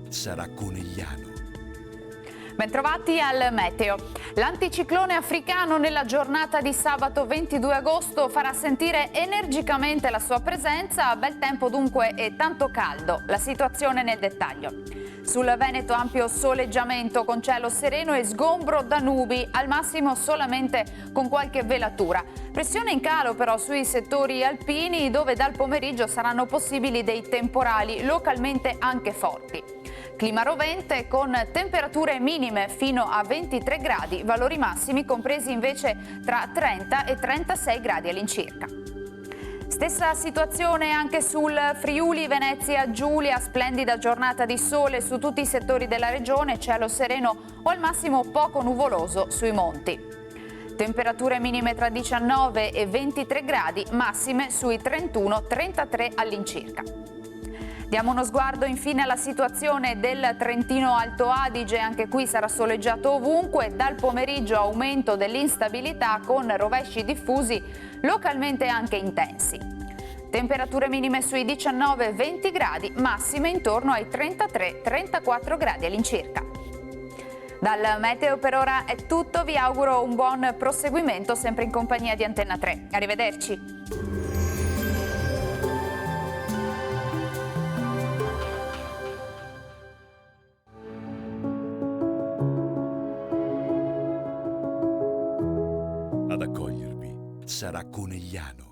sarà Conegliano. Bentrovati al meteo. L'anticiclone africano nella giornata di sabato 22 agosto farà sentire energicamente la sua presenza, bel tempo dunque e tanto caldo. La situazione nel dettaglio. Sul Veneto ampio soleggiamento con cielo sereno e sgombro da nubi, al massimo solamente con qualche velatura. Pressione in calo però sui settori alpini dove dal pomeriggio saranno possibili dei temporali, localmente anche forti. Clima rovente con temperature minime fino a 23 gradi, valori massimi compresi invece tra 30 e 36 gradi all'incirca. Stessa situazione anche sul Friuli Venezia Giulia, splendida giornata di sole su tutti i settori della regione, cielo sereno o al massimo poco nuvoloso sui monti. Temperature minime tra 19 e 23 gradi, massime sui 31-33 all'incirca. Diamo uno sguardo infine alla situazione del Trentino Alto Adige, anche qui sarà soleggiato ovunque, dal pomeriggio aumento dell'instabilità con rovesci diffusi, localmente anche intensi. Temperature minime sui 19-20 gradi, massime intorno ai 33-34 gradi all'incirca. Dal meteo per ora è tutto, vi auguro un buon proseguimento sempre in compagnia di Antenna 3. Arrivederci. Ad accogliervi sarà Conegliano.